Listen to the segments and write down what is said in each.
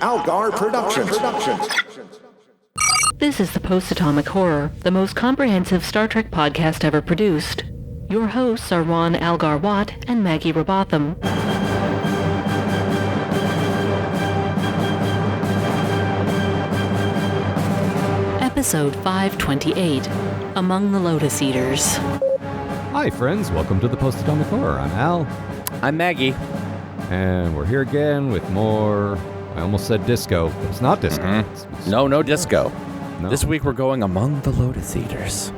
Algar Productions. This is the Post-Atomic Horror, the most comprehensive Star Trek podcast ever produced. Your hosts are Ron Algar Watt and Maggie Robotham. Episode 528, Among the Lotus Eaters. Hi friends, welcome to the Post-Atomic Horror. I'm Al. I'm Maggie. And we're here again with more, I almost said disco, but it's not disco. Mm-hmm. No disco. No. This week we're going Among the Lotus Eaters.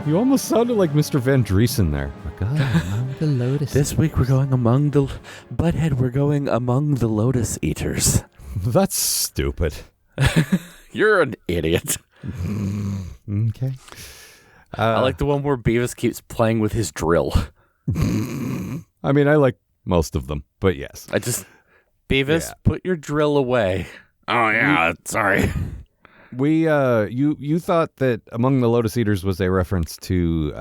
You almost sounded like Mr. Van Driesen there. Oh my God, Among the Lotus This week we're going among the... Butthead, we're going Among the Lotus Eaters. That's stupid. You're an idiot. Okay. I like the one where Beavis keeps playing with his drill. I mean, I like most of them, but yes. Beavis, put your drill away. Oh, yeah, sorry. You thought that Among the Lotus Eaters was a reference to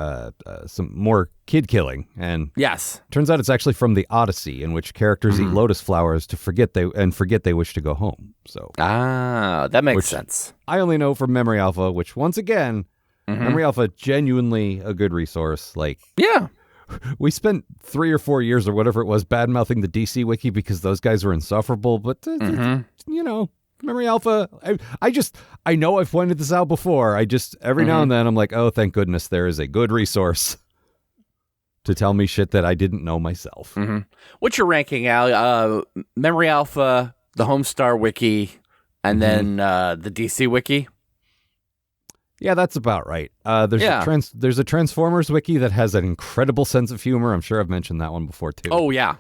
some more kid killing, and yes, turns out it's actually from the Odyssey, in which characters eat lotus flowers to forget they wish to go home. So that makes sense. I only know from Memory Alpha, which once again, Memory Alpha genuinely a good resource. Like, yeah. We spent 3 or 4 years or whatever it was bad-mouthing the DC wiki because those guys were insufferable, but you know, Memory Alpha, I know I've pointed this out before. Every now and then I'm like, oh, thank goodness there is a good resource to tell me shit that I didn't know myself. What's your ranking, Al? Memory Alpha, the Homestar wiki, and then the DC wiki? Yeah, that's about right. There's a Transformers wiki that has an incredible sense of humor. I'm sure I've mentioned that one before too. Oh yeah.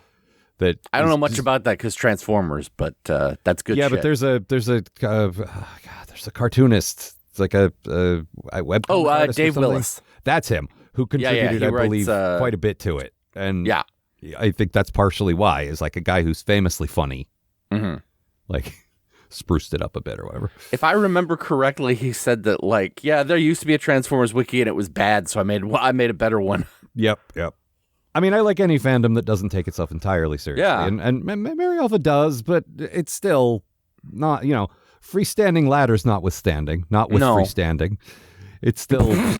I don't know much about that because Transformers, but that's good. Yeah, shit. but there's a cartoonist. It's like a web. Oh, Dave Willis. That's him who contributed, he I writes, believe, quite a bit to it. And I think that's partially why is like a guy who's famously funny, like spruced it up a bit or whatever. If I remember correctly, he said that there used to be a Transformers wiki and it was bad, so I made a better one. Yep. I mean, I like any fandom that doesn't take itself entirely seriously. Yeah. And Mary Alpha does, but it's still not, freestanding ladders notwithstanding, freestanding. It's still,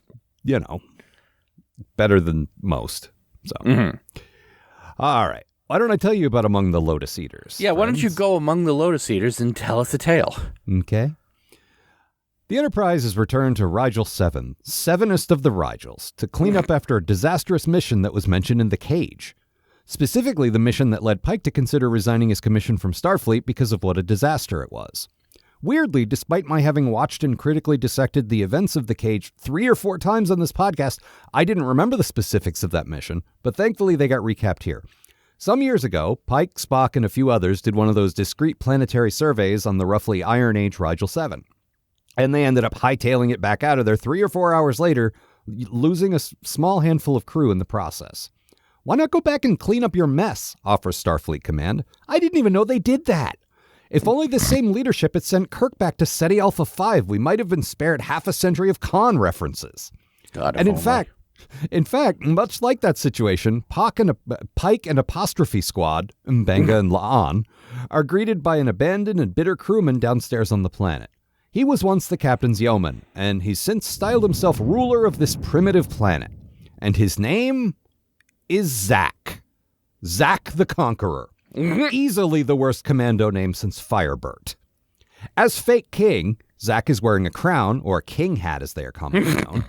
better than most. So, all right. Why don't I tell you about Among the Lotus Eaters? Yeah, why don't you go among the Lotus Eaters and tell us a tale? Okay. The Enterprise is returned to Rigel 7, sevenest of the Rigels, to clean up after a disastrous mission that was mentioned in The Cage. Specifically, the mission that led Pike to consider resigning his commission from Starfleet because of what a disaster it was. Weirdly, despite my having watched and critically dissected the events of The Cage 3 or 4 times on this podcast, I didn't remember the specifics of that mission, but thankfully they got recapped here. Some years ago, Pike, Spock, and a few others did one of those discrete planetary surveys on the roughly Iron Age Rigel 7. And they ended up hightailing it back out of there 3 or 4 hours later, losing a small handful of crew in the process. Why not go back and clean up your mess, offers Starfleet Command. I didn't even know they did that. If only the same leadership had sent Kirk back to SETI Alpha 5, we might have been spared half a century of Khan references. God, and in fact, much like that situation, Pike and Apostrophe Squad, M'Benga and La'an, are greeted by an abandoned and bitter crewman downstairs on the planet. He was once the captain's yeoman, and he's since styled himself ruler of this primitive planet. And his name is Zack. Zack the Conqueror. Easily the worst commando name since Firebird. As fake king, Zack is wearing a crown, or a king hat as they are commonly known.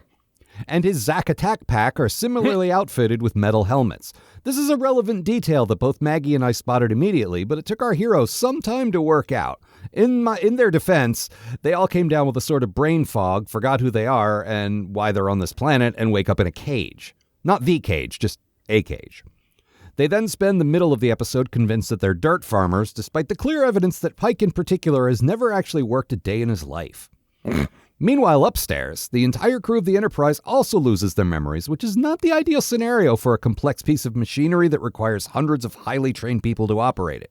And his Zack attack pack are similarly outfitted with metal helmets. This is a relevant detail that both Maggie and I spotted immediately, but it took our heroes some time to work out. In their defense, they all came down with a sort of brain fog, forgot who they are and why they're on this planet, and wake up in a cage. Not the cage, just a cage. They then spend the middle of the episode convinced that they're dirt farmers, despite the clear evidence that Pike in particular has never actually worked a day in his life. Meanwhile, upstairs, the entire crew of the Enterprise also loses their memories, which is not the ideal scenario for a complex piece of machinery that requires hundreds of highly trained people to operate it.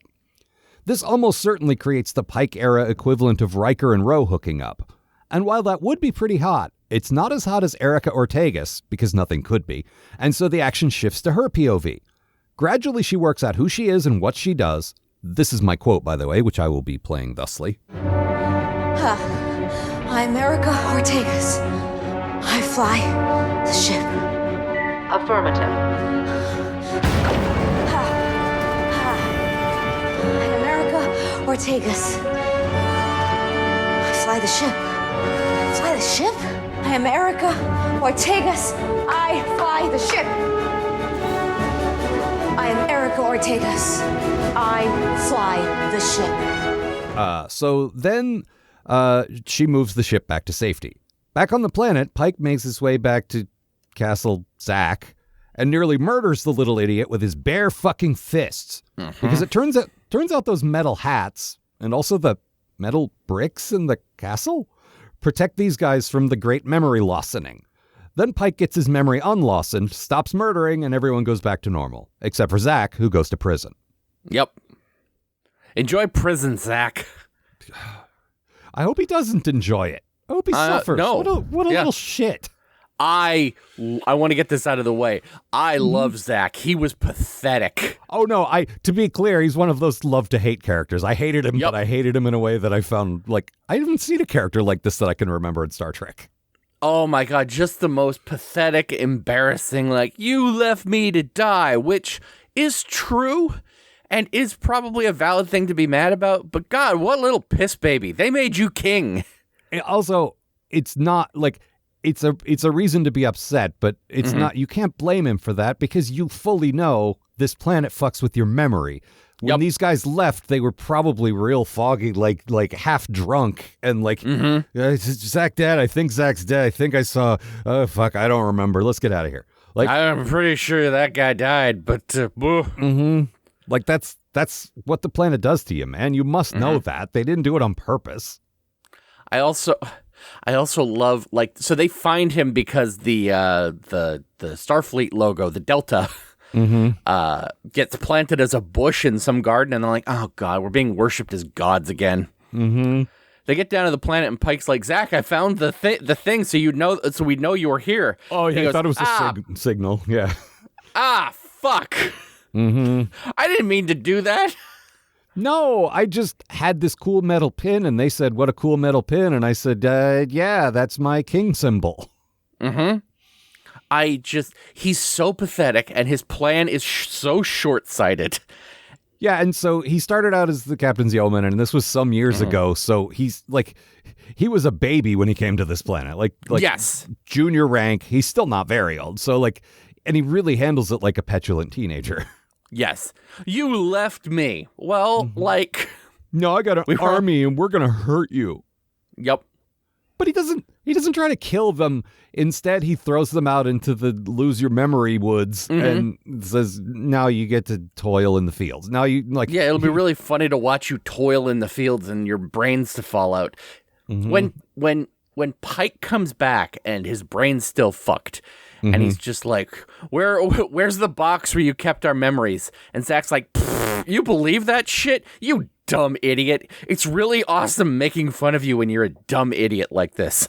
This almost certainly creates the Pike-era equivalent of Riker and Ro hooking up. And while that would be pretty hot, it's not as hot as Erica Ortega's, because nothing could be, and so the action shifts to her POV. Gradually, she works out who she is and what she does, This is my quote, by the way, which I will be playing thusly. I'm Erica Ortegas. I fly the ship. Affirmative. I'm Erica Ortegas. I fly the ship. Fly the ship? I am Erica Ortegas. I fly the ship. I am Erica Ortegas. I fly the ship. So then she moves the ship back to safety. Back on the planet, Pike makes his way back to Castle Zack and nearly murders the little idiot with his bare fucking fists. Because it turns out those metal hats and also the metal bricks in the castle protect these guys from the great memory lossening. Then Pike gets his memory unlossened, stops murdering, and everyone goes back to normal. Except for Zack, who goes to prison. Yep. Enjoy prison, Zack. I hope he doesn't enjoy it. I hope he suffers. No. What a little shit. I want to get this out of the way. I love Zack. He was pathetic. Oh, no. To be clear, he's one of those love-to-hate characters. I hated him, but I hated him in a way that I found, I haven't seen a character like this that I can remember in Star Trek. Oh my God, just the most pathetic, embarrassing, you left me to die, which is true and is probably a valid thing to be mad about. But God, what little piss baby. They made you king. And also, it's not it's a reason to be upset, but it's not, you can't blame him for that because you fully know this planet fucks with your memory. When these guys left, they were probably real foggy, like half drunk, and Zach dead. I think Zach's dead. I think I saw. Oh fuck, I don't remember. Let's get out of here. I'm pretty sure that guy died, but that's what the planet does to you, man. You must know that they didn't do it on purpose. I also love so they find him because the Starfleet logo, the Delta. Gets planted as a bush in some garden, and they're like, "Oh God, we're being worshipped as gods again." They get down to the planet, and Pike's like, "Zach, I found the thing, so we know you were here." Oh yeah, I thought it was a signal. Yeah. Fuck. I didn't mean to do that. No, I just had this cool metal pin, and they said, "What a cool metal pin," and I said, "Yeah, that's my king symbol." He's so pathetic, and his plan is so short-sighted. Yeah, and so he started out as the captain's yeoman, and this was some years ago, so he's he was a baby when he came to this planet. Yes. Junior rank, he's still not very old, so and he really handles it like a petulant teenager. Yes. You left me. Well, No, I got an army, and we're gonna hurt you. Yep. But he doesn't try to kill them. Instead, he throws them out into the lose your memory woods and says, "Now you get to toil in the fields." Now you yeah, it'll be really funny to watch you toil in the fields and your brains to fall out. When Pike comes back and his brain's still fucked, and he's just like, "Where's the box where you kept our memories?" And Zach's like, "You believe that shit? You dumb idiot. It's really awesome making fun of you when you're a dumb idiot like this."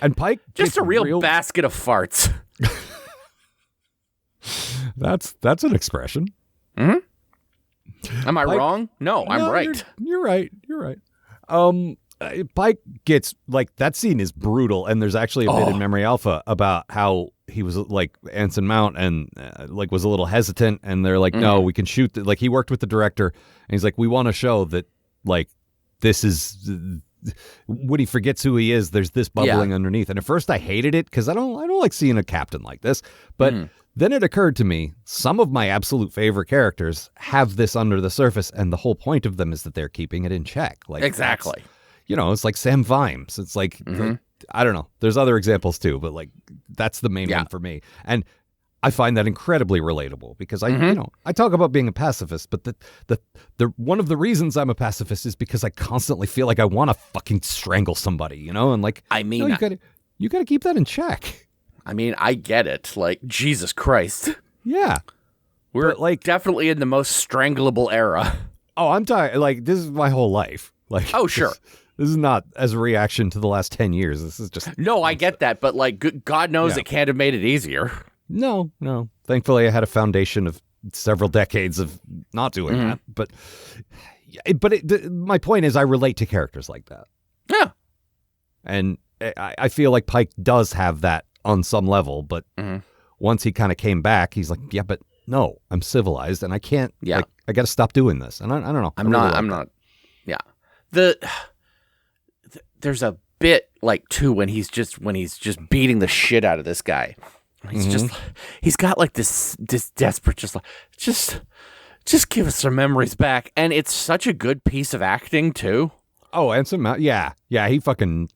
And Pike just a real basket of farts. That's an expression. Am I wrong? No, I'm right. You're right. Pike gets that scene is brutal, and there's actually a bit in Memory Alpha about how he was Anson Mount and was a little hesitant, and they're like, "No, we can shoot." He worked with the director, and he's like, "We want to show that this is." When he forgets who he is, there's this bubbling underneath. And at first I hated it because I don't like seeing a captain like this. But then it occurred to me, some of my absolute favorite characters have this under the surface, and the whole point of them is that they're keeping it in check. Exactly. It's like Sam Vimes. It's I don't know. There's other examples too, but that's the main one for me. And I find that incredibly relatable because I talk about being a pacifist, but the one of the reasons I'm a pacifist is because I constantly feel like I want to fucking strangle somebody, and you gotta keep that in check. I mean, I get it. Jesus Christ. Yeah. We're definitely in the most strangleable era. Oh, I'm tired. This is my whole life. Oh, sure. This is not as a reaction to the last 10 years. This is just... No, I get that, but God knows it can't have made it easier. No. Thankfully, I had a foundation of several decades of not doing that. But my point is, I relate to characters like that. Yeah. And I feel like Pike does have that on some level, but once he kind of came back, he's like, yeah, but no, I'm civilized and I can't, I got to stop doing this. And I don't know. I'm not. Yeah. There's a bit like too when he's just beating the shit out of this guy. He's got like this desperate, just give us our memories back. And it's such a good piece of acting too. Oh, and he fucking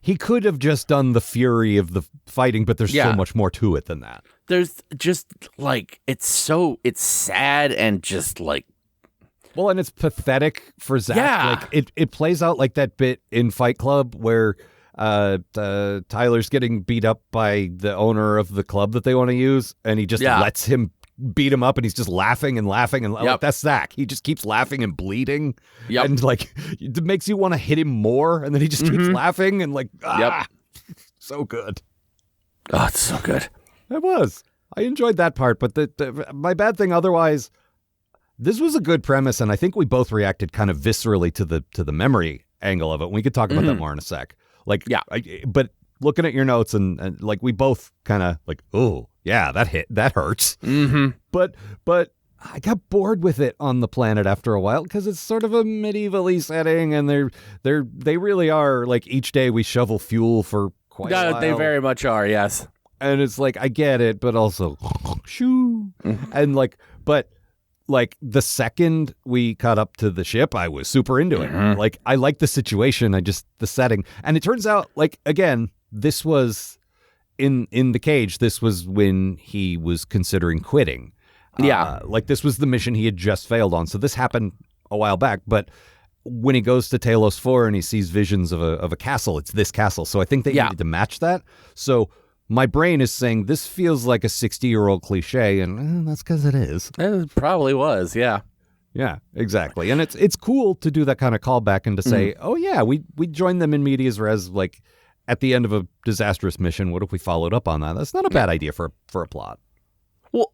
he could have just done the fury of the fighting, but there's so much more to it than that. There's just like it's sad and just like, well, and it's pathetic for Zach. Yeah. Like it plays out like that bit in Fight Club where Tyler's getting beat up by the owner of the club that they want to use, and he just lets him beat him up, and he's just laughing and like, that's Zach. He just keeps laughing and bleeding, and like it makes you want to hit him more, and then he just keeps laughing and like, so good. Oh, it's so good. It was. I enjoyed that part, but my bad thing otherwise. This was a good premise, and I think we both reacted kind of viscerally to the memory angle of it. We could talk about that more in a sec. Like, but looking at your notes and like we both kind of like, oh yeah, that hurts. But I got bored with it on the planet after a while because it's sort of a medieval-y setting, and they really are like each day we shovel fuel for quite a while. They very much are, yes. And it's like I get it, but also shoo, and like, but. Like the second we caught up to the ship, I was super into it. Like I like the situation, the setting. And it turns out, like, again, this was in the cage. This was when he was considering quitting. Like this was the mission he had just failed on. So this happened a while back. But when he goes to Talos 4 and he sees visions of a castle, it's this castle. So I think they needed to match that. So my brain is saying this feels like a 60-year-old cliche, and that's because it is. It probably was, yeah. Yeah, exactly. And it's cool to do that kind of callback and to say, oh yeah, we joined them in medias res, like at the end of a disastrous mission. What if we followed up on that? That's not a bad idea for a plot. Well,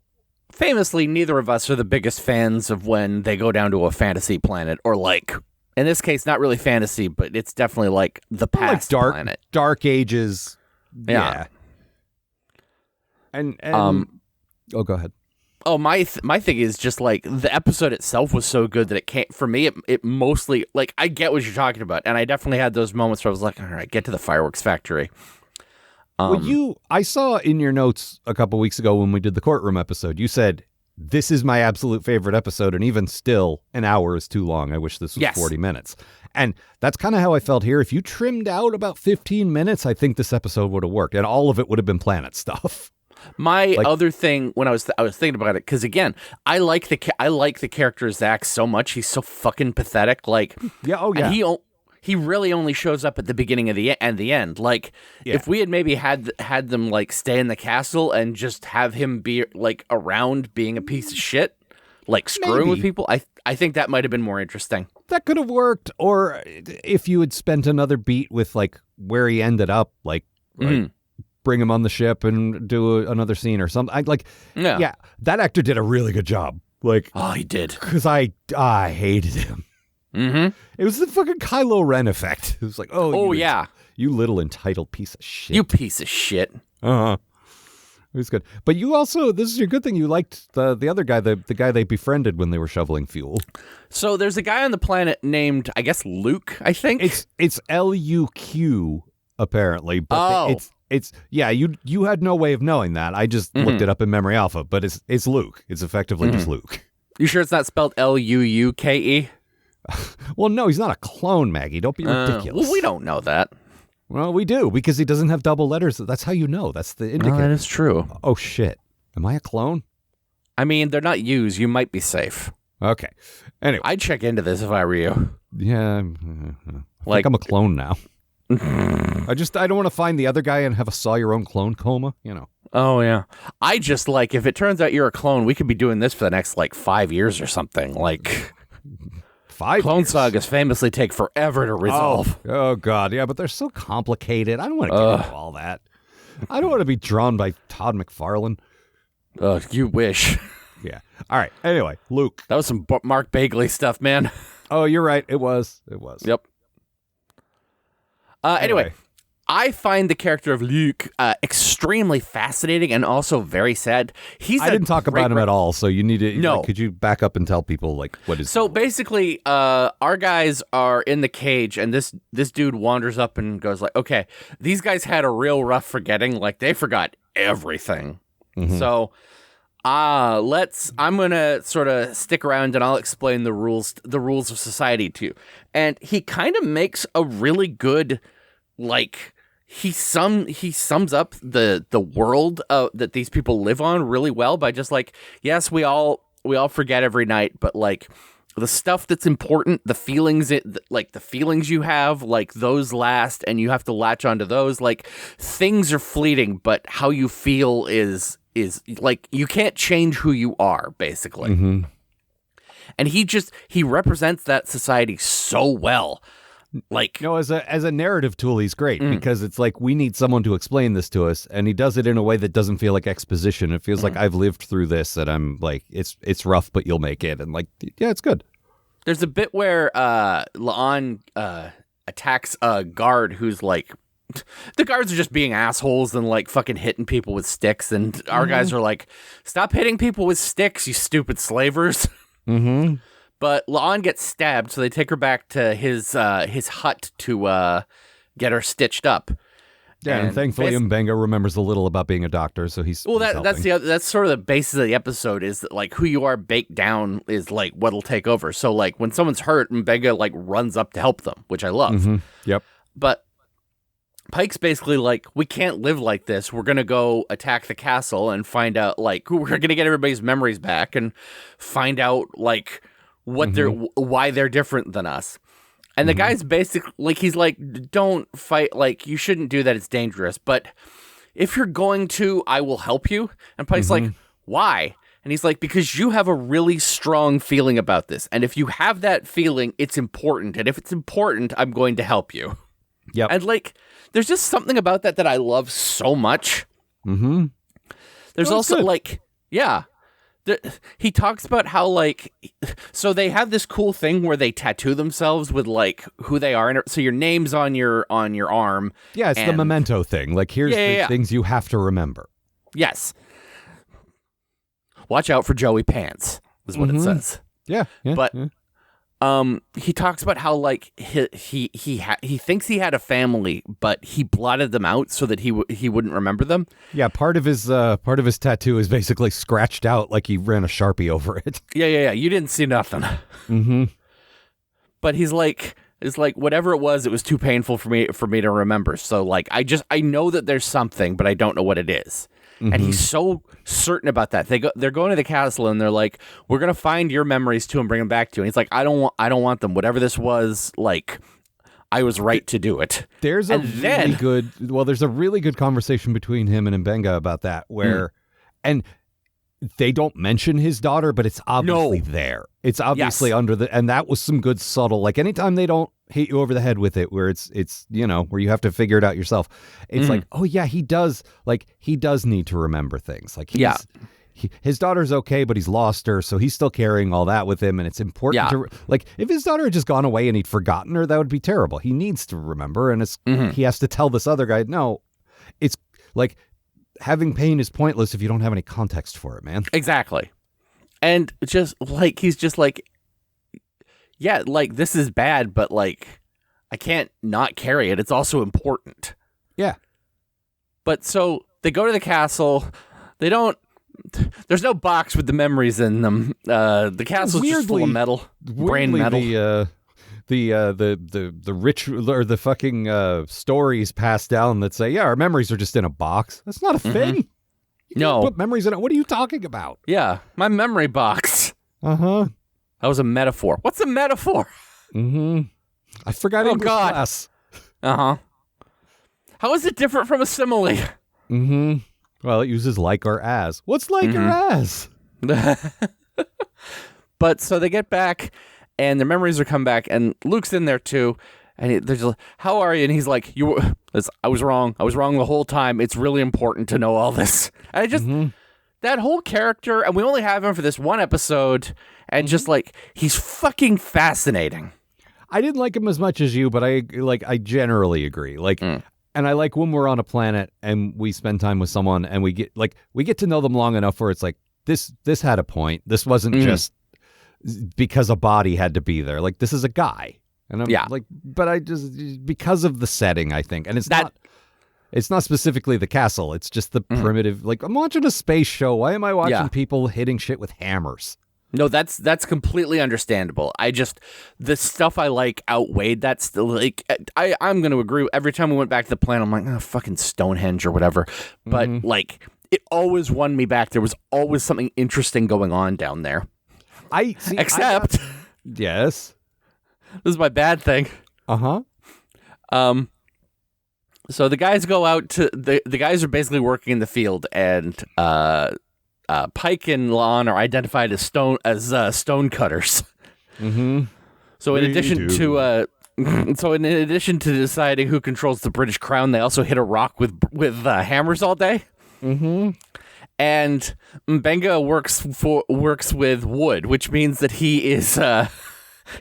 famously, neither of us are the biggest fans of when they go down to a fantasy planet, or like, in this case, not really fantasy, but it's definitely like the past planet. Dark Ages. Yeah. And go ahead. Oh, my thing is just like the episode itself was so good that it can't, for me, it mostly, like, I get what you're talking about. And I definitely had those moments where I was like, all right, get to the fireworks factory. I saw in your notes a couple weeks ago when we did the courtroom episode, you said, this is my absolute favorite episode. And even still, an hour is too long. I wish this was 40 minutes. And that's kind of how I felt here. If you trimmed out about 15 minutes, I think this episode would have worked. And all of it would have been planet stuff. My other thing when I was thinking about it, because again, I like the character Zach so much. He's so fucking pathetic. Like, and he really only shows up at the beginning of the end. Like, if we had maybe had them like stay in the castle and just have him be like around being a piece of shit, like screwing with people, I think that might have been more interesting. That could have worked. Or if you had spent another beat with like where he ended up, like bring him on the ship and do another scene or something. That actor did a really good job. Like, oh, he did, because I hated him. It was the fucking Kylo Ren effect. It was like, you little entitled piece of shit. You piece of shit. It was good. But you also, this is your good thing. You liked the other guy, the guy they befriended when they were shoveling fuel. So there's a guy on the planet named, I guess, Luke. I think it's Luq apparently. But you had no way of knowing that. I just looked it up in Memory Alpha, but it's Luke. It's effectively just Luke. You sure it's not spelled Luuke? Well, no, he's not a clone, Maggie. Don't be ridiculous. Well, we don't know that. Well, we do, because he doesn't have double letters. That's how you know. That's the indicator. Oh, that is true. Oh, shit. Am I a clone? I mean, they're not U's. You might be safe. Okay. Anyway. I'd check into this if I were you. Yeah. I think I'm a clone now. I don't want to find the other guy and have a saw-your-own clone coma, you know. Oh, yeah. I just, like, if it turns out you're a clone, we could be doing this for the next, 5 years or something. Like... 5 Clone years. Sagas famously take forever to resolve. Oh, God. Yeah, but they're so complicated. I don't want to get into all that. I don't want to be drawn by Todd McFarlane. You wish. Yeah. All right. Anyway, Luke. That was some Mark Bagley stuff, man. Oh, you're right. It was. Yep. Anyway, I find the character of Luke extremely fascinating and also very sad. I didn't talk about him at all, so you need to. No. Like, could you back up and tell people like what is? So basically, our guys are in the cage, and this dude wanders up and goes like, "Okay, these guys had a real rough forgetting. Like they forgot everything. So, I'm gonna sort of stick around and I'll explain the rules of society to you." And he kind of makes a really good, like. He sums up the world that these people live on really well by just like, yes, we all forget every night, but like the stuff that's important, the feelings you have, like those last, and you have to latch onto those. Like things are fleeting, but how you feel is like you can't change who you are, basically. And he represents that society so well. Like, as a narrative tool, he's great because it's like we need someone to explain this to us, and he does it in a way that doesn't feel like exposition. It feels like I've lived through this, and I'm like, it's rough, but you'll make it, and like, yeah, it's good. There's a bit where La'an attacks a guard who's like, the guards are just being assholes and like fucking hitting people with sticks, and our guys are like, stop hitting people with sticks, you stupid slavers. But La'an gets stabbed, so they take her back to his hut to get her stitched up. Yeah, and thankfully Mbenga remembers a little about being a doctor, so he's that's sort of the basis of the episode, is that like who you are baked down is like what'll take over. So like when someone's hurt, Mbenga like runs up to help them, which I love. Yep. But Pike's basically like, we can't live like this. We're gonna go attack the castle and find out like we're gonna get everybody's memories back and find out like why they're different than us. And the guy's basically like, he's like, don't fight, like you shouldn't do that, it's dangerous, but if you're going to, I will help you. And Pike's like, why? And he's like, because you have a really strong feeling about this, and if you have that feeling, it's important, and if it's important, I'm going to help you. Yep. And like there's just something about that I love so much. There's also good. Like, yeah, he talks about how like, so they have this cool thing where they tattoo themselves with like who they are, and so your name's on your arm. Yeah, it's the memento thing. Like here's the things you have to remember. Yes. Watch out for Joey Pants is what it says. Yeah, but he talks about how like he thinks he had a family, but he blotted them out so that he wouldn't remember them. Yeah, part of his tattoo is basically scratched out, like he ran a Sharpie over it. Yeah. You didn't see nothing. But he's like, it's like whatever it was too painful for me to remember. So like I know that there's something, but I don't know what it is. And he's so certain about that. They're going to the castle and they're like, we're gonna find your memories too and bring them back to you. And he's like, I don't want them. Whatever this was, like, I was right to do it. There's a really good conversation between him and Mbenga about that, where and they don't mention his daughter, but it's obviously there. It's obviously under and that was some good subtle, like anytime they don't hit you over the head with it, where it's where you have to figure it out yourself. It's like, oh yeah, he does need to remember things. Like his daughter's okay, but he's lost her, so he's still carrying all that with him, and it's important to like, if his daughter had just gone away and he'd forgotten her, that would be terrible. He needs to remember, and it's he has to tell this other guy, no, it's like, having pain is pointless if you don't have any context for it, man. Exactly. And just like, he's just like, yeah, like this is bad, but like I can't not carry it. It's also important. Yeah. But so they go to the castle. There's no box with the memories in them. The castle's just full of metal, brain metal. The rich or the fucking stories passed down that say, yeah, our memories are just in a box. That's not a thing. You can't put memories in it. What are you talking about? Yeah, my memory box. That was a metaphor. What's a metaphor? I forgot English class. How is it different from a simile? Well, it uses like or as. What's like or as? But so they get back, and their memories are come back, and Luke's in there too, and they're just like, how are you? And he's like, I was wrong. I was wrong the whole time. It's really important to know all this. And I just, that whole character, and we only have him for this one episode, and just like he's fucking fascinating. I didn't like him as much as you, but I generally agree. Like, and I like when we're on a planet and we spend time with someone and we get to know them long enough where it's like this had a point. This wasn't just because a body had to be there. Like, this is a guy. And I'm like, but I just, because of the setting, I think. And it's not specifically the castle. It's just the primitive, like, I'm watching a space show. Why am I watching people hitting shit with hammers? No, that's completely understandable. The stuff I like outweighed that. Still, like, I'm going to agree. Every time we went back to the planet, I'm like, oh, fucking Stonehenge or whatever. But like, it always won me back. There was always something interesting going on down there. Except, yes. This is my bad thing. So the guys go out to the guys are basically working in the field, and Pike and Lon are identified as stone cutters. So in addition to deciding who controls the British crown, they also hit a rock with hammers all day. And Mbenga works with wood, which means that he is.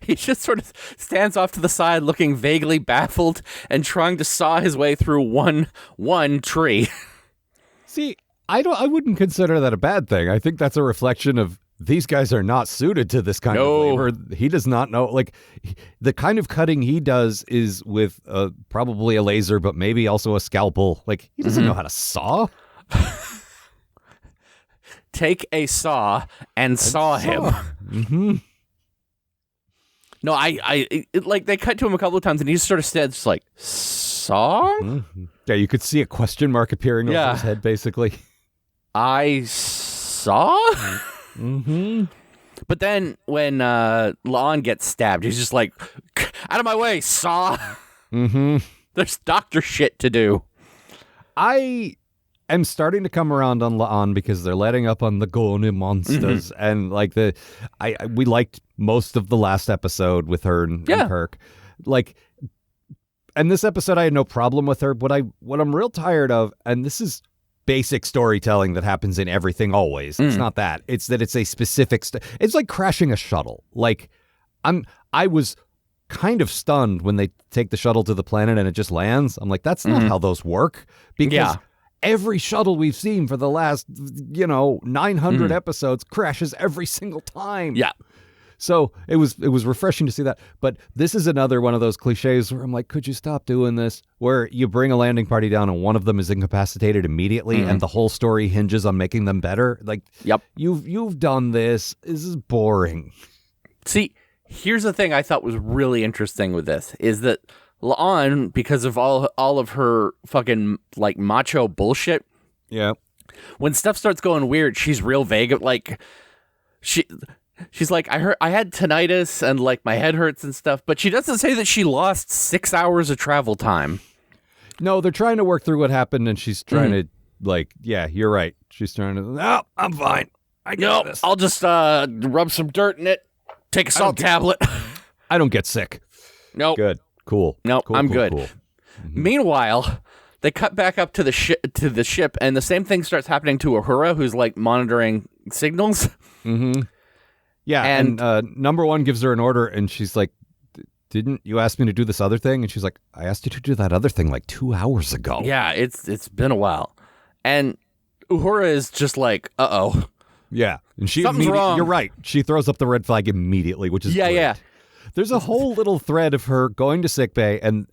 He just sort of stands off to the side looking vaguely baffled and trying to saw his way through one tree. See, I wouldn't consider that a bad thing. I think that's a reflection of these guys are not suited to this kind of labor. He does not know, like, the kind of cutting he does is with probably a laser, but maybe also a scalpel. Like, he doesn't know how to saw. Take a saw and saw him. No, like, they cut to him a couple of times, and he just sort of said, just like, saw? Yeah, you could see a question mark appearing over his head, basically. I saw? But then when Lon gets stabbed, he's just like, out of my way, saw. There's doctor shit to do. I am starting to come around on La'an because they're letting up on the Gone monsters, and like we liked most of the last episode with her and Kirk, like, and this episode I had no problem with her. What I'm real tired of, and this is basic storytelling that happens in everything always. It's not that. It's that it's a specific. It's like crashing a shuttle. Like, I was kind of stunned when they take the shuttle to the planet and it just lands. I'm like, that's not how those work, because every shuttle we've seen for the last, 900 episodes crashes every single time. Yeah. So it was refreshing to see that. But this is another one of those cliches where I'm like, could you stop doing this? Where you bring a landing party down and one of them is incapacitated immediately and the whole story hinges on making them better. Like, you've done this. This is boring. See, here's the thing I thought was really interesting with this is that La'an, because of all of her fucking, like, macho bullshit. Yeah. When stuff starts going weird, she's real vague. Like, she's like, I had tinnitus and, like, my head hurts and stuff, but she doesn't say that she lost 6 hours of travel time. No, they're trying to work through what happened, and she's trying to, like, yeah, you're right. She's trying to, no, I'm fine. I got this. I'll just rub some dirt in it, take a salt tablet. I don't get sick. Nope. Good. Cool. Nope, cool, I'm cool, good. Cool. Meanwhile, they cut back up to the ship, and the same thing starts happening to Uhura, who's, like, monitoring signals. Yeah, and number one gives her an order, and she's like, didn't you ask me to do this other thing? And she's like, I asked you to do that other thing like 2 hours ago. Yeah, it's been a while. And Uhura is just like, uh-oh. Yeah, and something's wrong. You're right. She throws up the red flag immediately, which is great. Yeah. There's a whole little thread of her going to sickbay, and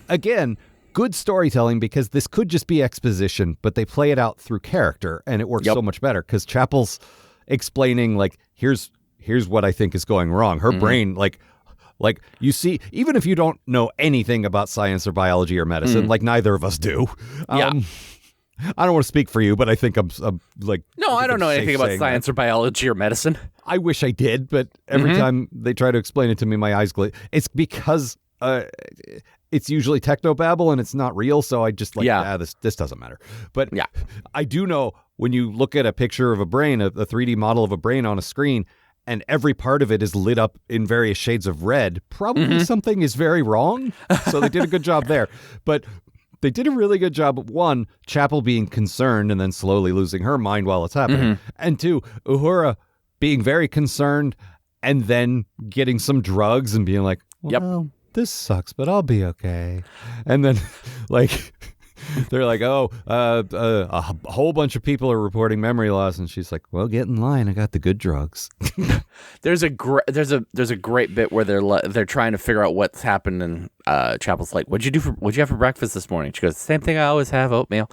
again, good storytelling, because this could just be exposition, but they play it out through character, and it works so much better, because Chapel's explaining, like, here's what I think is going wrong. Her brain, like you see, even if you don't know anything about science or biology or medicine, like neither of us do. I don't want to speak for you, but I think I'm like... No, I don't know anything about science or biology or medicine. I wish I did, but every time they try to explain it to me, my eyes glaze. It's because it's usually technobabble and it's not real, so I just like, this doesn't matter. But I do know when you look at a picture of a brain, a 3D model of a brain on a screen, and every part of it is lit up in various shades of red, probably something is very wrong. So they did a good job there. But they did a really good job of, one, Chapel being concerned and then slowly losing her mind while it's happening. And two, Uhura being very concerned and then getting some drugs and being like, well, this sucks, but I'll be okay. And then, like, they're like, a whole bunch of people are reporting memory loss, and she's like, well, get in line. I got the good drugs. There's a great bit where they're trying to figure out what's happened, and Chapel's like, what'd you have for breakfast this morning? She goes, same thing I always have, oatmeal.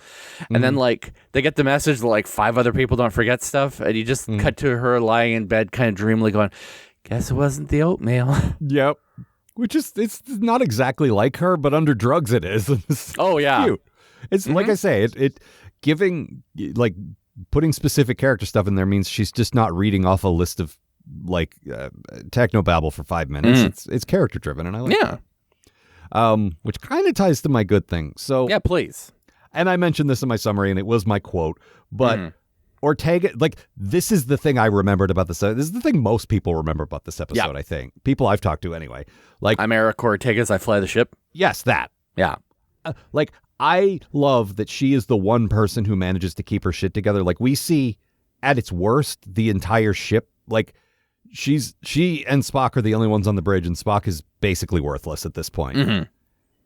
And then like they get the message that like 5 other people don't forget stuff, and you just cut to her lying in bed, kind of dreamily going, guess it wasn't the oatmeal. Yep. Which is, it's not exactly like her, but under drugs it is. Oh yeah. Cute. It's like I say, it giving, like, putting specific character stuff in there means she's just not reading off a list of like technobabble for 5 minutes. It's character driven, and I like that. Which kind of ties to my good thing. So yeah, please. And I mentioned this in my summary, and it was my quote, but Ortega, like, this is the thing I remembered about this. This is the thing most people remember about this episode. I think people I've talked to anyway. Like, I'm Eric Ortega's I Fly the Ship. Yes, that. Yeah. Like, I love that she is the one person who manages to keep her shit together. Like, we see at its worst the entire ship. Like, she and Spock are the only ones on the bridge, and Spock is basically worthless at this point.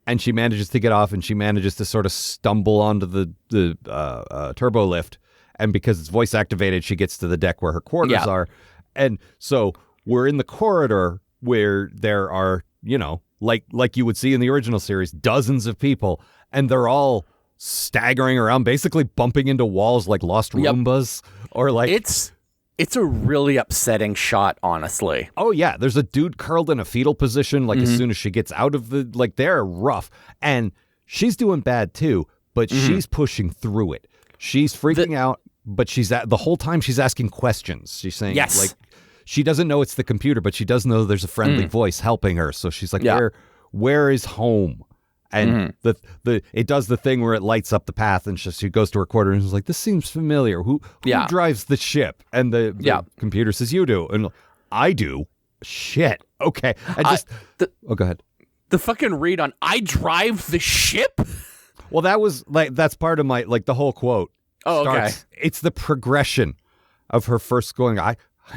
And she manages to get off, and she manages to sort of stumble onto the turbo lift. And because it's voice activated, she gets to the deck where her quarters are. And so we're in the corridor where there are, you know, like you would see in the original series, dozens of people, and they're all staggering around, basically bumping into walls like lost Roombas, or like it's a really upsetting shot, honestly. Oh yeah, there's a dude curled in a fetal position, like as soon as she gets out of the, like, they're rough, and she's doing bad too, but she's pushing through it. She's freaking out, but the whole time she's asking questions. She's saying, like, she doesn't know it's the computer, but she does know there's a friendly voice helping her. So she's like, where is home? And it does the thing where it lights up the path, and she goes to her quarter and is like, this seems familiar. Who drives the ship? And the computer says, you do. And I do. Shit. Okay. Go ahead. The fucking read on, I drive the ship? Well, that was like, that's part of my, like, the whole quote. Oh, okay. It's the progression of her first going, I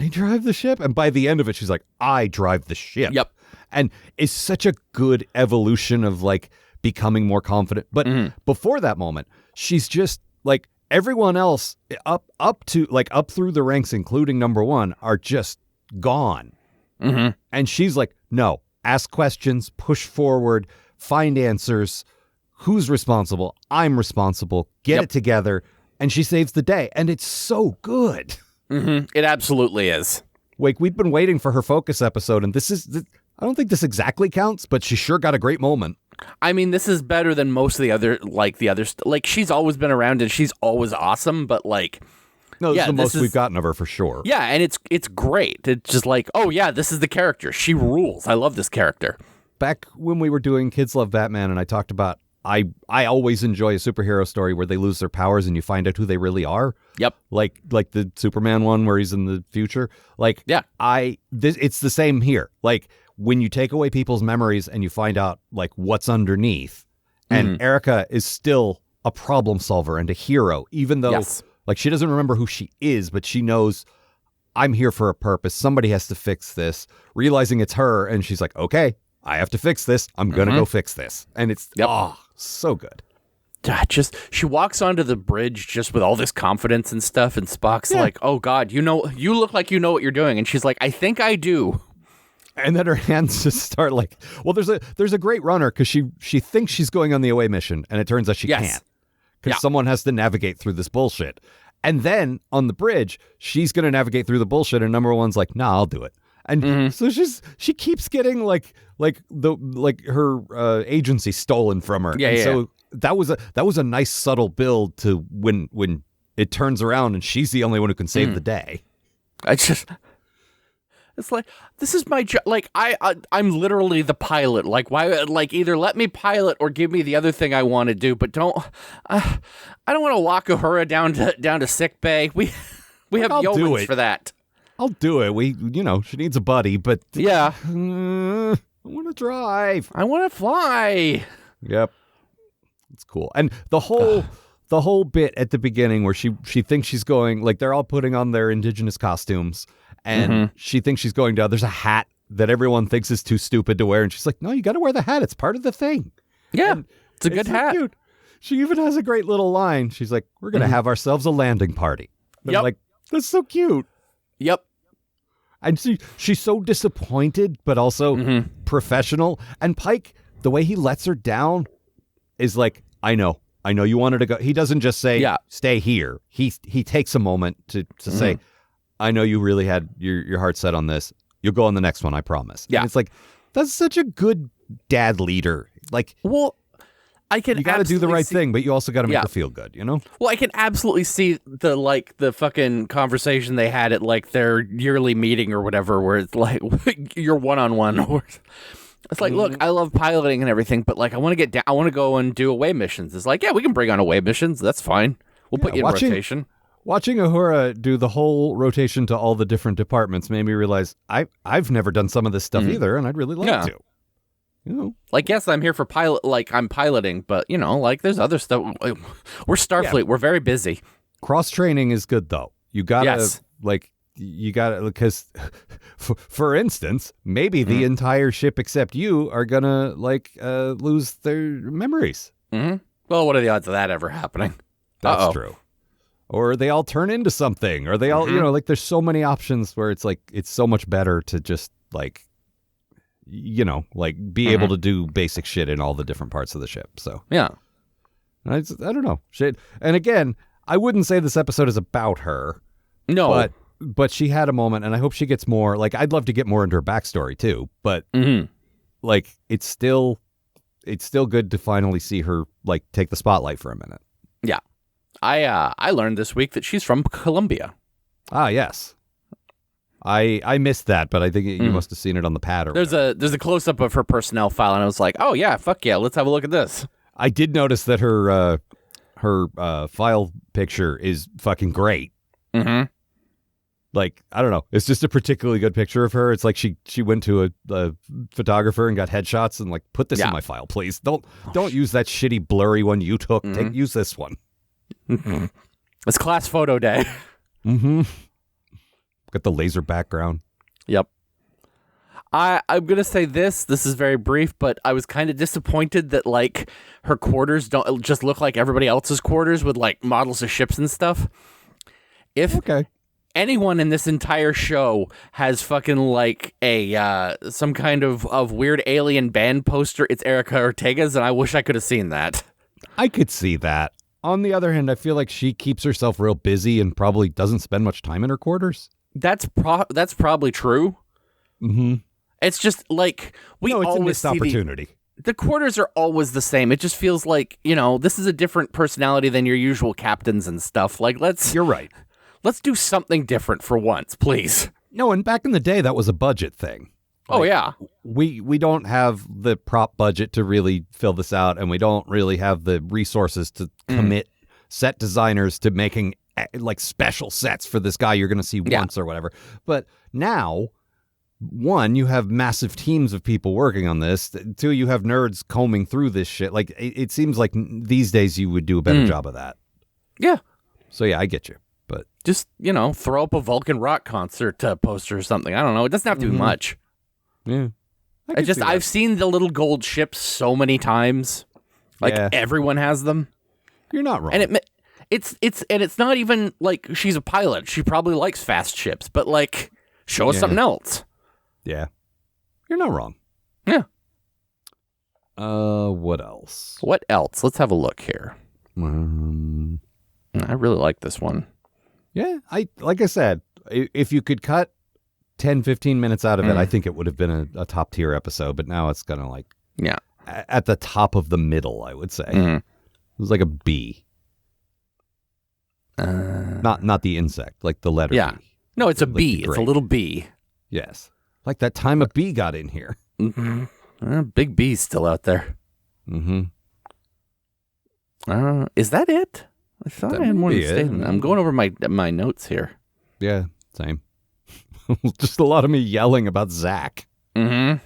drive the ship. And by the end of it, she's like, I drive the ship. Yep. And it's such a good evolution of, like, becoming more confident. But before that moment, she's just like, everyone else up through the ranks, including number one, are just gone. And she's like, no, ask questions, push forward, find answers. Who's responsible? I'm responsible. Get it together. And she saves the day. And it's so good. It absolutely is. Like, we've been waiting for her focus episode, and I don't think this exactly counts, but she sure got a great moment. I mean, this is better than most of the other, like, she's always been around and she's always awesome, but like, no, this is the most we've gotten of her for sure. Yeah, and it's great. It's just like, oh yeah, this is the character. She rules. I love this character. Back when we were doing Kids Love Batman, and I talked about, I always enjoy a superhero story where they lose their powers and you find out who they really are. Yep. Like the Superman one where he's in the future. Like, it's the same here. Like, when you take away people's memories and you find out, like, what's underneath, and Erica is still a problem solver and a hero, even though like, she doesn't remember who she is, but she knows, I'm here for a purpose. Somebody has to fix this, realizing it's her. And she's like, okay, I have to fix this. I'm going to go fix this. And it's so good. She walks onto the bridge just with all this confidence and stuff. And Spock's like, oh God, you look like you know what you're doing. And she's like, I think I do. And then her hands just start like, well, there's a great runner because she thinks she's going on the away mission, and it turns out she can't because someone has to navigate through this bullshit. And then on the bridge, she's going to navigate through the bullshit, and number one's like, nah, I'll do it. And so she keeps getting like her agency stolen from her. So that was a nice subtle build to when it turns around and she's the only one who can save the day. It's like, this is my job. Like, I'm literally the pilot. Like, why? Like, either let me pilot or give me the other thing I want to do. But I don't want to walk Uhura down to sick bay. We have yeomans for that. I'll do it. She needs a buddy, but yeah, I want to drive. I want to fly. Yep. It's cool. And the whole bit at the beginning where she thinks she's going, like they're all putting on their indigenous costumes and she thinks she's going down. There's a hat that everyone thinks is too stupid to wear. And she's like, no, you got to wear the hat. It's part of the thing. Yeah. And it's a good hat. Cute. She even has a great little line. She's like, we're going to have ourselves a landing party. And I'm like, that's so cute. Yep. And she's so disappointed, but also professional. And Pike, the way he lets her down is like, I know you wanted to go. He doesn't just say, stay here. He takes a moment to say, I know you really had your heart set on this. You'll go on the next one, I promise. Yeah. And it's like, that's such a good dad leader. Like, well, you got to do the right thing, but you also got to make her feel good, you know? Well, I can absolutely see the fucking conversation they had at like their yearly meeting or whatever, where it's like you're one-on-one. It's like, look, I love piloting and everything, but like I want to get down. I want to go and do away missions. It's like, yeah, we can bring on away missions. That's fine. We'll put you in rotation. Watching Uhura do the whole rotation to all the different departments made me realize I've never done some of this stuff either, and I'd really like to. You know, like, yes, I'm here for I'm piloting, but you know, like there's other stuff. We're Starfleet. We're very busy. Cross training is good though. You gotta because for instance, maybe the entire ship except you are gonna lose their memories. Well, what are the odds of that ever happening? That's true. Or they all turn into something, or they all, there's so many options where it's like, it's so much better to just be able to do basic shit in all the different parts of the ship. So, yeah. I don't know. Shit. And again, I wouldn't say this episode is about her. No. But she had a moment, and I hope she gets more. Like, I'd love to get more into her backstory, too. But, it's still good to finally see her, take the spotlight for a minute. Yeah. I learned this week that she's from Colombia. Ah, yes. I missed that, but I think you must have seen it on the pad. There's a close up of her personnel file, and I was like, oh yeah, fuck yeah, let's have a look at this. I did notice that her file picture is fucking great. Like, I don't know, it's just a particularly good picture of her. It's like she went to a photographer and got headshots and put this in my file, please. Don't use that shitty blurry one you took. Use this one. It's class photo day. Got the laser background. Yep. I'm gonna say this is very brief, but I was kind of disappointed that her quarters don't just look like everybody else's quarters with models of ships and stuff. If anyone in this entire show has fucking a some kind of weird alien band poster, it's Erica Ortega's, and I wish I could have seen that. I could see that. On the other hand, I feel like she keeps herself real busy and probably doesn't spend much time in her quarters. That's probably true. It's just we it's always a missed opportunity. The quarters are always the same. It just feels like, this is a different personality than your usual captains and stuff. You're right. Let's do something different for once, please. No, and back in the day, that was a budget thing. Oh, yeah. We don't have the prop budget to really fill this out, and we don't really have the resources to commit set designers to making special sets for this guy you're going to see once or whatever. But now, one, you have massive teams of people working on this. Two, you have nerds combing through this shit. It seems like these days you would do a better job of that. Yeah. So, yeah, I get you. But just, throw up a Vulcan rock concert poster or something. I don't know. It doesn't have to be much. Yeah. I've seen the little gold ships so many times. Everyone has them. You're not wrong. And it's not even she's a pilot. She probably likes fast ships, but show us something else. Yeah. You're not wrong. Yeah. What else? What else? Let's have a look here. I really like this one. Yeah. Like I said, if you could cut 10, 15 minutes out of it, I think it would have been a top tier episode, but now it's kind of at the top of the middle, I would say. It was like a B. Not the insect, like the letter B. No, it's a B. It's a little B. Yes. Like that time a bee got in here. Big B's still out there. Is that it? I thought I had more to say. I'm going over my notes here. Yeah, same. Just a lot of me yelling about Zach. There's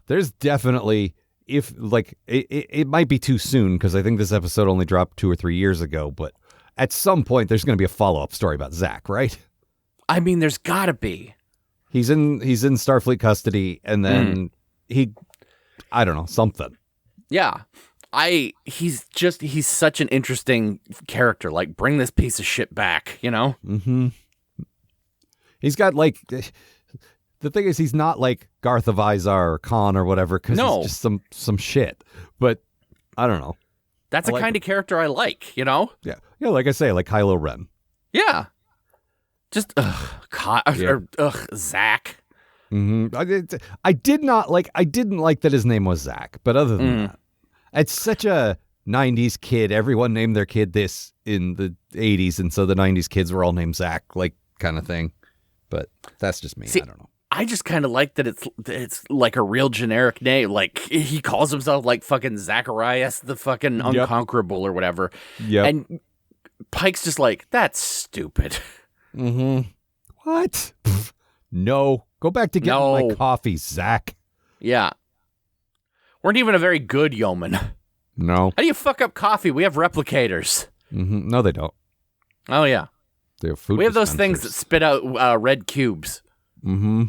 There's definitely, if like it might be too soon because I think this episode only dropped 2 or 3 years ago, but at some point there's going to be a follow-up story about Zach, right? I mean, there's got to be. He's in Starfleet custody, and then I don't know, something. Yeah. He's such an interesting character. Like, bring this piece of shit back, you know? Mm-hmm. He's got, like, the thing is, he's not like Garth of Izar or Khan or whatever, because he's just some shit. But, I don't know. That's the kind of character I like, you know? Yeah. Yeah, like I say, like Kylo Ren. Yeah. Just, Zach. Mm-hmm. I didn't like that his name was Zach, but other than that, it's such a 90s kid. Everyone named their kid this in the 80s, and so the 90s kids were all named Zach, like, kind of thing. But that's just me. See, I don't know. I just kind of like that it's like a real generic name. Like, he calls himself like fucking Zacharias the fucking Unconquerable or whatever. Yeah. And Pike's just like, that's stupid. Mm-hmm. What? No. Go back to getting my coffee, Zach. Yeah. Weren't even a very good yeoman. No. How do you fuck up coffee? We have replicators. Mm-hmm. No, they don't. Oh, yeah. They have food We have those dispensers. things that spit out red cubes. Mm-hmm.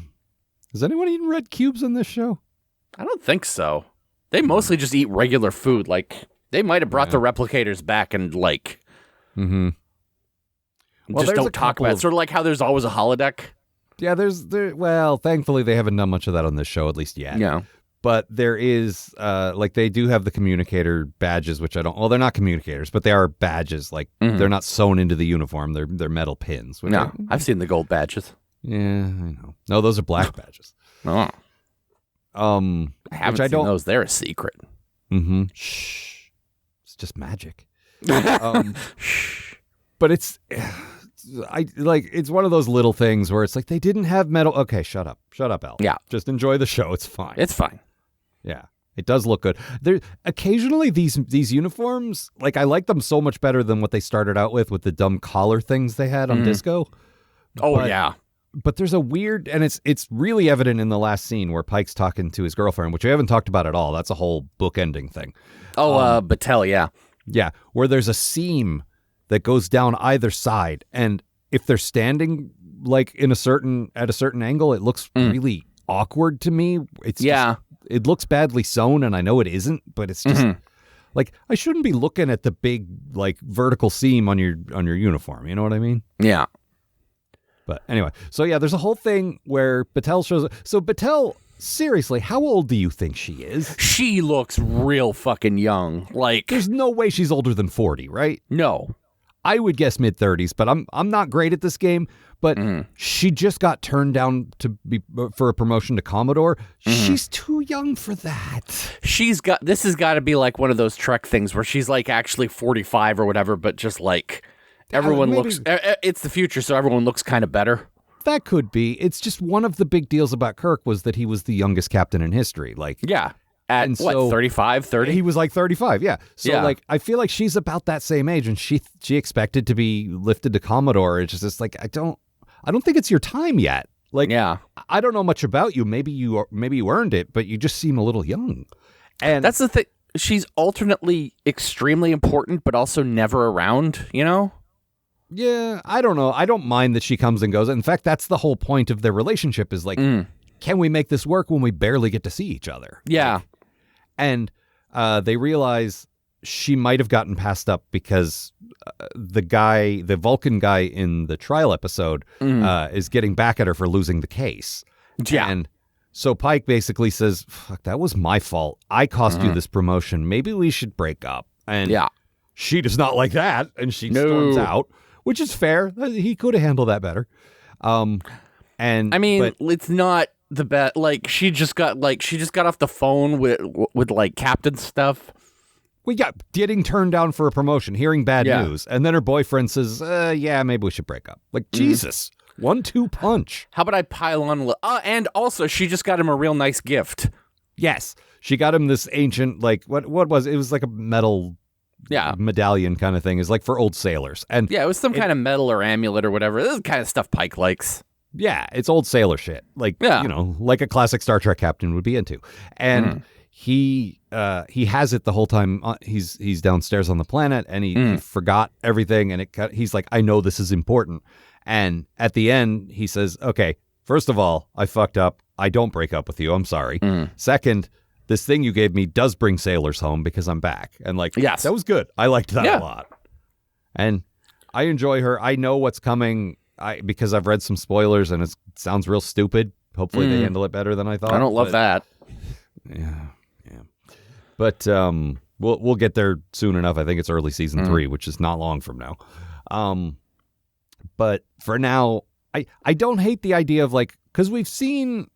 Has anyone eaten red cubes on this show? I don't think so. They mostly just eat regular food. Like, they might have brought the replicators back and, like, well, just don't talk about it. Sort of like how there's always a holodeck. Yeah, well, thankfully they haven't done much of that on this show, at least yet. Yeah. But there is, like, they do have the communicator badges, which well, they're not communicators, but they are badges. Like, they're not sewn into the uniform. They're metal pins. No, I've seen the gold badges. Yeah, I know. No, those are black badges. Oh. I haven't seen those. They're a secret. Mm-hmm. Shh. It's just magic. But it's one of those little things where it's like they didn't have metal. Okay, shut up, Al. Yeah, just enjoy the show. It's fine. It's fine. Yeah, it does look good. There occasionally these uniforms, like I like them so much better than what they started out with the dumb collar things they had on Disco. Yeah. But there's a weird, and it's really evident in the last scene where Pike's talking to his girlfriend, which we haven't talked about at all. That's a whole bookending thing. Battelle, yeah. Yeah, where there's a seam that goes down either side, and if they're standing like at a certain angle, it looks really awkward to me. It's just, it looks badly sewn, and I know it isn't, but it's just like I shouldn't be looking at the big like vertical seam on your uniform. You know what I mean? Yeah. But anyway, so yeah, there's a whole thing where Battelle shows up. So Battelle, seriously, how old do you think she is? She looks real fucking young. Like, there's no way she's older than 40, right? No. I would guess mid-30s, but I'm not great at this game. But she just got turned down for a promotion to Commodore. She's too young for that. This has got to be like one of those Trek things where she's like actually 45 or whatever, but just like everyone looks. It's the future, so everyone looks kind of better. That could be. It's just one of the big deals about Kirk was that he was the youngest captain in history. Like, yeah. At what, 35, 30? He was like 35, yeah. So, yeah. like, I feel like she's about that same age, and she expected to be lifted to Commodore. It's just like, I don't think it's your time yet. Like, yeah. I don't know much about you. Maybe you earned it, but you just seem a little young. And that's the thing. She's alternately extremely important, but also never around, you know? Yeah, I don't know. I don't mind that she comes and goes. In fact, that's the whole point of their relationship is like, can we make this work when we barely get to see each other? Yeah. Like, and they realize she might have gotten passed up because the Vulcan guy in the trial episode is getting back at her for losing the case. Yeah. And so Pike basically says, fuck, that was my fault. I cost you this promotion. Maybe we should break up. And she does not like that. And she storms out, which is fair. He could have handled that better. And I mean, it's not the best. Like, she just got off the phone with like captain stuff. We got getting turned down for a promotion, hearing bad news, and then her boyfriend says, yeah, maybe we should break up. Like, Jesus, 1-2 punch. How about I pile on a little? And also, she just got him a real nice gift. Yes. She got him this ancient, like, what was it? It was like a metal medallion kind of thing. It's like for old sailors. And yeah, it was some kind of medal or amulet or whatever. This is the kind of stuff Pike likes. Yeah, it's old sailor shit. Like, you know, like a classic Star Trek captain would be into. And he he has it the whole time. He's downstairs on the planet, and he forgot everything. And he's like, I know this is important. And at the end, he says, okay, first of all, I fucked up. I don't break up with you. I'm sorry. Second, this thing you gave me does bring sailors home because I'm back. And like, yes, that was good. I liked that a lot. And I enjoy her. I know what's coming because I've read some spoilers, and it sounds real stupid. Hopefully they handle it better than I thought. I don't love that. Yeah. But we'll get there soon enough. I think it's early season 3, which is not long from now. But for now, I don't hate the idea of like, because we've seen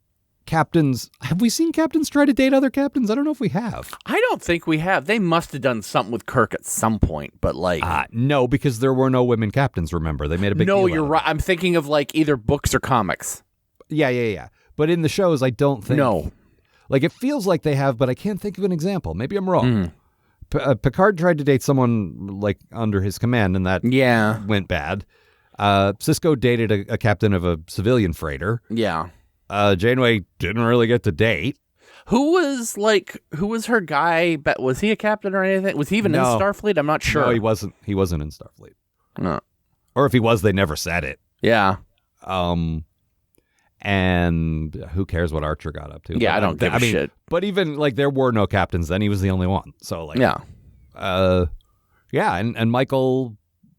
captains. Have we seen captains try to date other captains? I don't know if we have. I don't think we have. They must have done something with Kirk at some point, but like no, because there were no women captains. Remember, they made a big deal. No, you're right. I'm thinking of like either books or comics. Yeah. But in the shows, I don't think. No. Like, it feels like they have, but I can't think of an example. Maybe I'm wrong. Picard tried to date someone, like, under his command, and that went bad. Sisko dated a captain of a civilian freighter. Yeah. Janeway didn't really get to date. Who was her guy? Was he a captain or anything? Was he even in Starfleet? I'm not sure. No, he wasn't. He wasn't in Starfleet. No. Or if he was, they never said it. Yeah. And who cares what Archer got up to? Yeah, I don't give a shit. But even, like, there were no captains then. He was the only one. So, like... Yeah. And Michael...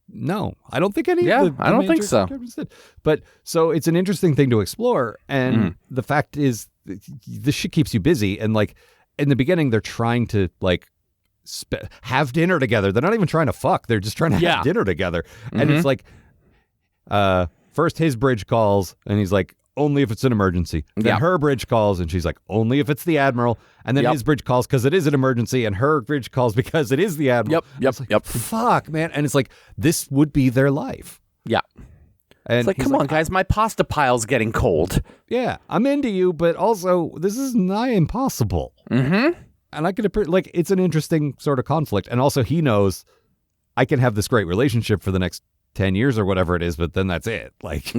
No, I don't think any of the I don't think so. Captains did. But, so, it's an interesting thing to explore. And the fact is, this shit keeps you busy. And, like, in the beginning, they're trying to, like, have dinner together. They're not even trying to fuck. They're just trying to have dinner together. And it's like... first his bridge calls, and he's like, only if it's an emergency. Then her bridge calls, and she's like, only if it's the Admiral. And then his bridge calls because it is an emergency, and her bridge calls because it is the Admiral. Yep. Fuck, man. And it's like, this would be their life. Yeah. And it's like, come on, guys, my pasta pile's getting cold. Yeah, I'm into you, but also, this is nigh impossible. And I could, like, it's an interesting sort of conflict. And also, he knows I can have this great relationship for the next 10 years or whatever it is, but then that's it. Like,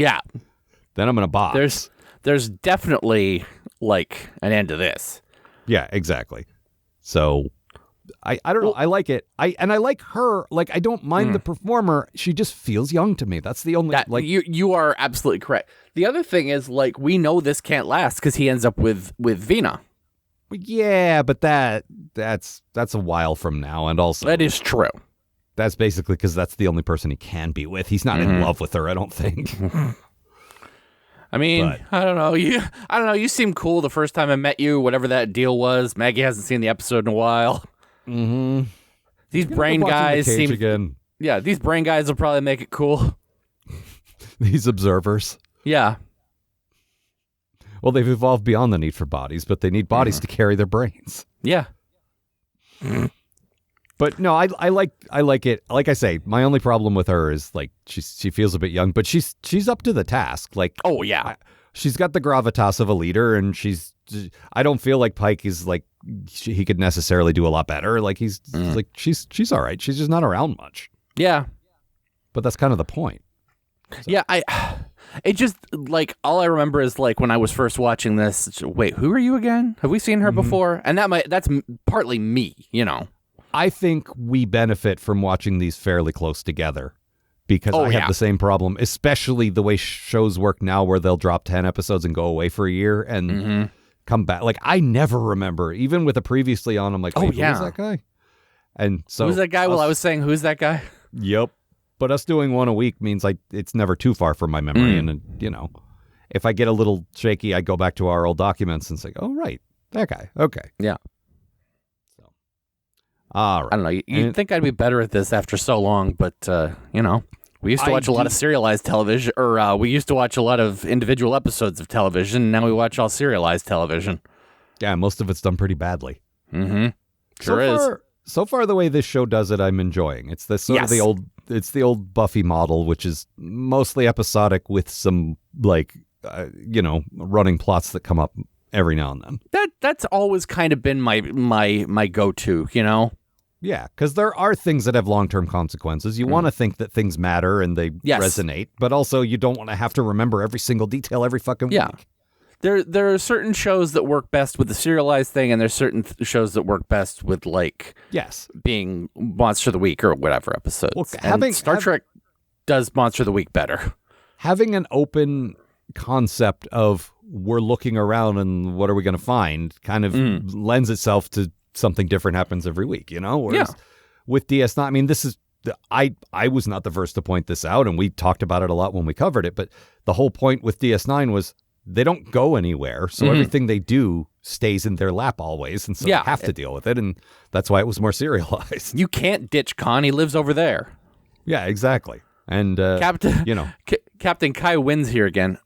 then I'm in a box. There's definitely like an end to this. Yeah, exactly. So I don't know. I like it. I like her. Like, I don't mind the performer. She just feels young to me. That's the only like you are absolutely correct. The other thing is, like, we know this can't last because he ends up with Vina. Yeah, but that's a while from now, and also that is true. That's basically because that's the only person he can be with. He's not in love with her, I don't think. I mean, I don't know. You seemed cool the first time I met you, whatever that deal was. Maggie hasn't seen the episode in a while. These brain guys seem again. Yeah, these brain guys will probably make it cool. These observers. Yeah. Well, they've evolved beyond the need for bodies, but they need bodies to carry their brains. Yeah. But no, I like it. Like I say, my only problem with her is like she feels a bit young, but she's up to the task. Like, oh yeah, she's got the gravitas of a leader, and I don't feel like Pike is like he could necessarily do a lot better. Like he's like she's all right. She's just not around much. Yeah, but that's kind of the point. So. Yeah, it just like all I remember is like when I was first watching this. Wait, who are you again? Have we seen her before? And that's partly me, you know. I think we benefit from watching these fairly close together because I have the same problem, especially the way shows work now where they'll drop 10 episodes and go away for a year and come back. Like, I never remember, even with a previously on, I'm like, wait, who's that guy? And so who's that guy? Well, I was saying, who's that guy? Yep. But us doing one a week means it's never too far from my memory. And, you know, if I get a little shaky, I go back to our old documents and say, oh, right, that guy. Okay. Yeah. All right. I don't know. You'd think I'd be better at this after so long, but, you know, we used to watch a lot of serialized television, or we used to watch a lot of individual episodes of television, and now we watch all serialized television. Yeah, most of it's done pretty badly. Sure is. So far, the way this show does it, I'm enjoying. It's the sort of the old Buffy model, which is mostly episodic with some, like, running plots that come up every now and then. That's always kind of been my go-to, you know? Yeah, because there are things that have long-term consequences. You want to think that things matter and they resonate, but also you don't want to have to remember every single detail every fucking week. there are certain shows that work best with the serialized thing, and there's certain shows that work best with like Yes. being Monster of the Week or whatever episodes. Well, and Star Trek does Monster of the Week better. Having an open concept of we're looking around and what are we going to find kind of lends itself to something different happens every week, you know? Whereas with DS9, I mean, this is, I was not the first to point this out, and we talked about it a lot when we covered it, but the whole point with DS9 was they don't go anywhere, so everything they do stays in their lap always, and so they have to deal with it, and that's why it was more serialized. You can't ditch Khan, he lives over there. Yeah, exactly. And, Captain, you know. Captain Kai wins here again.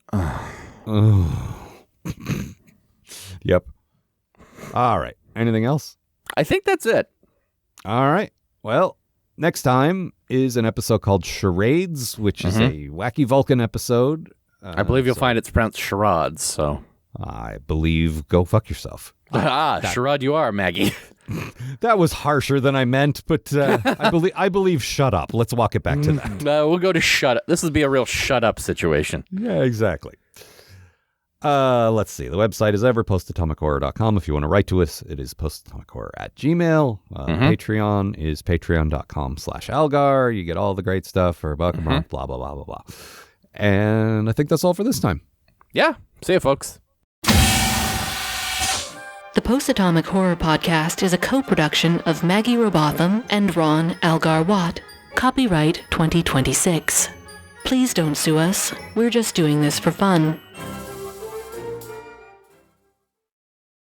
Yep. All right. Anything else? I think that's it. All right. Well, next time is an episode called Charades, which is a Wacky Vulcan episode. I believe you'll find it's pronounced charades, so. I believe go fuck yourself. Charade you are, Maggie. That was harsher than I meant, but I believe shut up. Let's walk it back to that. We'll go to shut up. This will be a real shut up situation. Yeah, exactly. Let's see. The website is postatomichorror.com. If you want to write to us, it is postatomichorror@gmail. Patreon is patreon.com/Algar. You get all the great stuff for $1 a month, blah, blah, blah, blah, blah. And I think that's all for this time. Yeah. See you, folks. The Post-Atomic Horror Podcast is a co-production of Maggie Robotham and Ron Algar Watt. Copyright 2026. Please don't sue us. We're just doing this for fun.